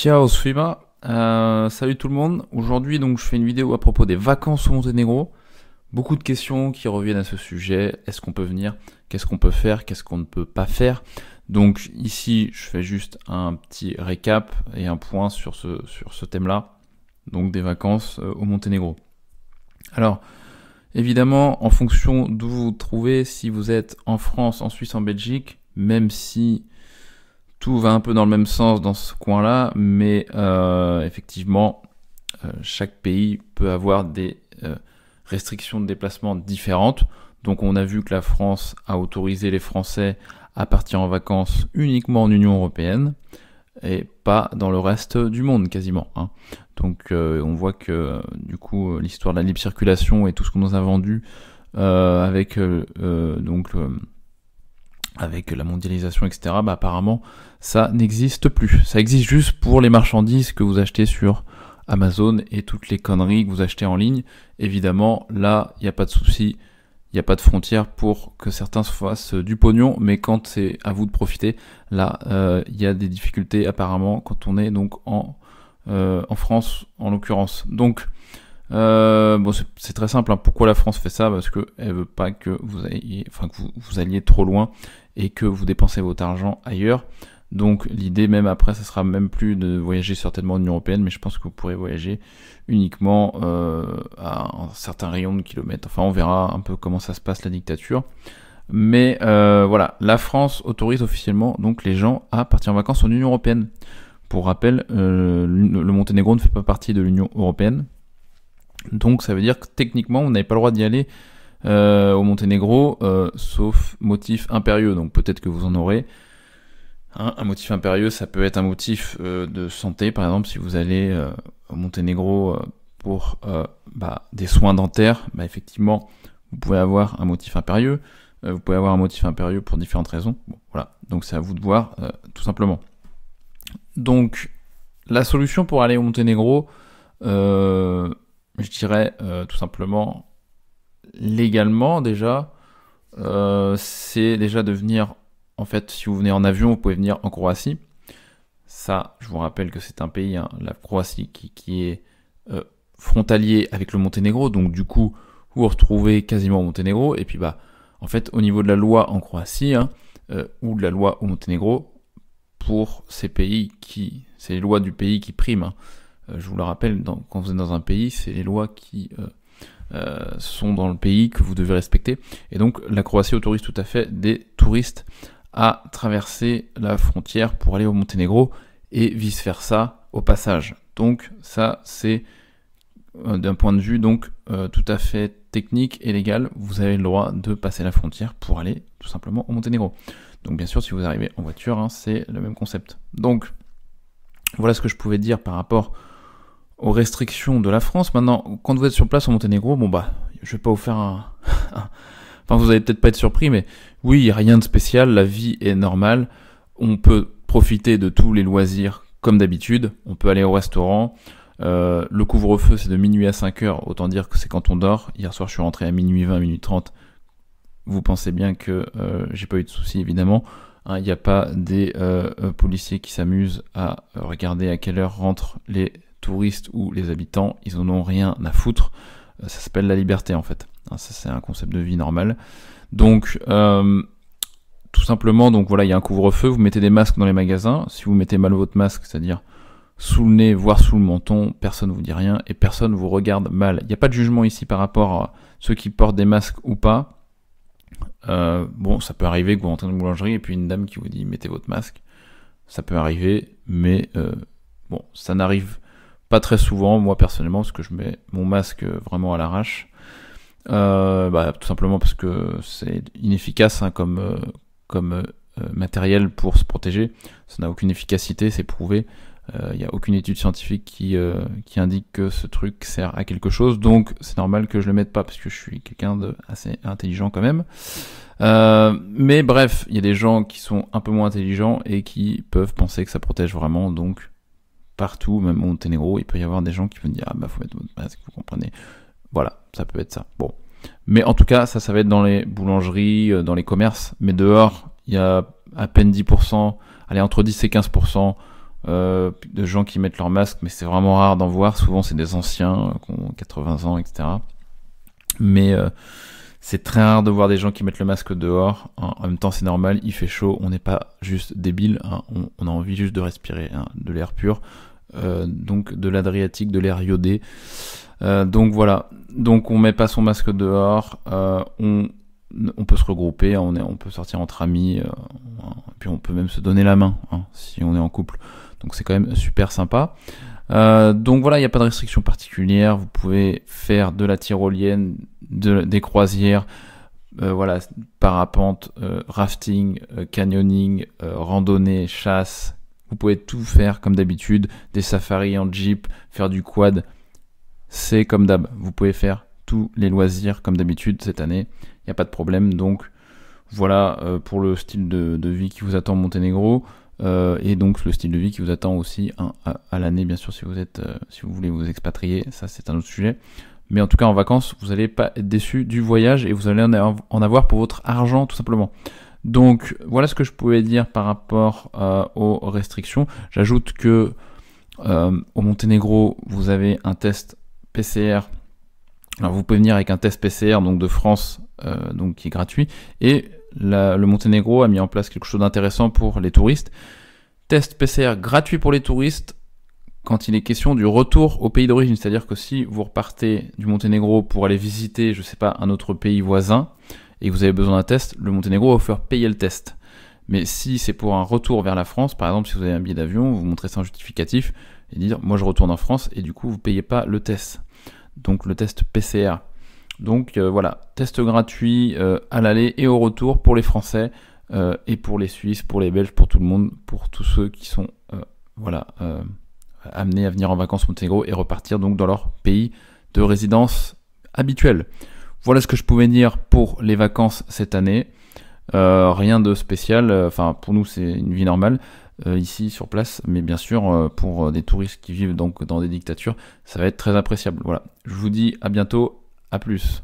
Ciao Swima, salut tout le monde. Aujourd'hui donc je fais une vidéo à propos des vacances au Monténégro. Beaucoup de questions qui reviennent à ce sujet. Est-ce qu'on peut venir? Qu'est-ce qu'on peut faire? Qu'est-ce qu'on ne peut pas faire? Donc ici je fais juste un petit récap et un point sur ce thème-là, donc des vacances au Monténégro. Alors évidemment en fonction d'où vous vous trouvez, si vous êtes en France, en Suisse, en Belgique, même si tout va un peu dans le même sens dans ce coin-là, mais effectivement, chaque pays peut avoir des restrictions de déplacement différentes. Donc on a vu que la France a autorisé les Français à partir en vacances uniquement en Union européenne et pas dans le reste du monde quasiment. Donc on voit que du coup l'histoire de la libre circulation et tout ce qu'on nous a vendu avec la mondialisation, etc., apparemment, ça n'existe plus. Ça existe juste pour les marchandises que vous achetez sur Amazon et toutes les conneries que vous achetez en ligne. Évidemment, là, il n'y a pas de souci, il n'y a pas de frontière pour que certains se fassent du pognon, mais quand c'est à vous de profiter, là, il y a des difficultés apparemment quand on est donc en France, en l'occurrence. Donc, c'est très simple. Pourquoi la France fait ça? Parce qu'elle veut pas que vous alliez trop loin et que vous dépensez votre argent ailleurs. Donc l'idée même après, ça sera même plus de voyager certainement en Union européenne, mais je pense que vous pourrez voyager uniquement à un certain rayon de kilomètres. Enfin, on verra un peu comment ça se passe la dictature. Mais voilà, la France autorise officiellement donc les gens à partir en vacances en Union européenne. Pour rappel, le Monténégro ne fait pas partie de l'Union européenne. Donc ça veut dire que techniquement, vous n'avez pas le droit d'y aller au Monténégro, sauf motif impérieux. Donc peut-être que vous en aurez. Un motif impérieux, ça peut être un motif de santé, par exemple, si vous allez au Monténégro pour des soins dentaires, effectivement, vous pouvez avoir un motif impérieux. Vous pouvez avoir un motif impérieux pour différentes raisons. Bon, voilà, donc c'est à vous de voir, tout simplement. Donc, la solution pour aller au Monténégro, je dirais tout simplement légalement déjà, c'est déjà de venir. En fait, si vous venez en avion, vous pouvez venir en Croatie. Ça, je vous rappelle que c'est un pays, la Croatie, qui est frontalier avec le Monténégro. Donc du coup, vous vous retrouvez quasiment au Monténégro. Et puis en fait, au niveau de la loi en Croatie ou de la loi au Monténégro, pour ces pays c'est les lois du pays qui priment. Je vous le rappelle, quand vous êtes dans un pays, c'est les lois qui sont dans le pays que vous devez respecter. Et donc la Croatie autorise tout à fait des touristes à traverser la frontière pour aller au Monténégro et vice versa au passage. Donc ça c'est d'un point de vue donc tout à fait technique et légal, vous avez le droit de passer la frontière pour aller tout simplement au Monténégro. Donc bien sûr si vous arrivez en voiture, c'est le même concept. Donc voilà ce que je pouvais dire par rapport aux restrictions de la France. Maintenant, quand vous êtes sur place au Monténégro, je vais pas vous faire Enfin, vous allez peut-être pas être surpris, mais oui, il n'y a rien de spécial, la vie est normale, on peut profiter de tous les loisirs comme d'habitude, on peut aller au restaurant, le couvre-feu c'est de minuit à 5h, autant dire que c'est quand on dort. Hier soir je suis rentré à minuit 20, minuit 30, vous pensez bien que j'ai pas eu de soucis évidemment. Il n'y a pas des policiers qui s'amusent à regarder à quelle heure rentrent les touristes ou les habitants, ils en ont rien à foutre. Ça s'appelle la liberté en fait. Ça c'est un concept de vie normal. Donc tout simplement, donc voilà, il y a un couvre-feu, vous mettez des masques dans les magasins. Si vous mettez mal votre masque, c'est-à-dire sous le nez, voire sous le menton, personne ne vous dit rien et personne vous regarde mal. Il n'y a pas de jugement ici par rapport à ceux qui portent des masques ou pas. Ça peut arriver que vous rentrez dans une boulangerie et puis une dame qui vous dit mettez votre masque. Ça peut arriver, mais ça n'arrive pas très souvent, moi personnellement, parce que je mets mon masque vraiment à l'arrache. Tout simplement parce que c'est inefficace comme matériel pour se protéger. Ça n'a aucune efficacité, c'est prouvé. Il n'y a aucune étude scientifique qui indique que ce truc sert à quelque chose, donc c'est normal que je le mette pas parce que je suis quelqu'un d'assez intelligent quand même. Mais bref, il y a des gens qui sont un peu moins intelligents et qui peuvent penser que ça protège vraiment, donc partout, même au Monténégro, il peut y avoir des gens qui vont dire faut mettre votre masque, vous comprenez. Voilà, ça peut être ça. Bon. Mais en tout cas, ça va être dans les boulangeries, dans les commerces, mais dehors, il y a à peine 10%, allez, entre 10 et 15% de gens qui mettent leur masque, mais c'est vraiment rare d'en voir. Souvent, c'est des anciens qui ont 80 ans, etc. Mais c'est très rare de voir des gens qui mettent le masque dehors. Hein. En même temps, c'est normal, il fait chaud, on n'est pas juste débile, hein. On a envie juste de respirer, hein, de l'air pur, donc de l'Adriatique, de l'air iodé. Donc voilà, donc on met pas son masque dehors, on peut se regrouper, on peut sortir entre amis, puis on peut même se donner la main, hein, si on est en couple. Donc c'est quand même super sympa. Donc voilà, il n'y a pas de restriction particulière. Vous pouvez faire de la tyrolienne, des croisières, voilà, parapente, rafting, canyoning, randonnée, chasse. Vous pouvez tout faire comme d'habitude, des safaris en jeep, faire du quad. C'est comme d'hab. Vous pouvez faire tous les loisirs comme d'habitude cette année. Il n'y a pas de problème. Donc voilà pour le style de vie qui vous attend au Monténégro. Et donc le style de vie qui vous attend aussi à l'année, bien sûr, si vous voulez vous expatrier, ça c'est un autre sujet. Mais en tout cas en vacances, vous n'allez pas être déçu du voyage et vous allez en avoir pour votre argent tout simplement. Donc voilà ce que je pouvais dire par rapport aux restrictions. J'ajoute que au Monténégro, vous avez un test PCR. Alors vous pouvez venir avec un test PCR donc de France, donc qui est gratuit, et le Monténégro a mis en place quelque chose d'intéressant pour les touristes. Test PCR gratuit pour les touristes quand il est question du retour au pays d'origine. C'est-à-dire que si vous repartez du Monténégro pour aller visiter, je sais pas, un autre pays voisin, et que vous avez besoin d'un test, le Monténégro va vous faire payer le test. Mais si c'est pour un retour vers la France, par exemple, si vous avez un billet d'avion, vous montrez ça en justificatif, et dire, moi je retourne en France, et du coup vous payez pas le test. Donc le test PCR. Donc voilà, test gratuit à l'aller et au retour pour les Français et pour les Suisses, pour les Belges, pour tout le monde, pour tous ceux qui sont amenés à venir en vacances au Monténégro et repartir donc dans leur pays de résidence habituel. Voilà ce que je pouvais dire pour les vacances cette année. Rien de spécial, enfin pour nous c'est une vie normale ici sur place, mais bien sûr pour des touristes qui vivent donc dans des dictatures, ça va être très appréciable. Voilà, je vous dis à bientôt. À plus.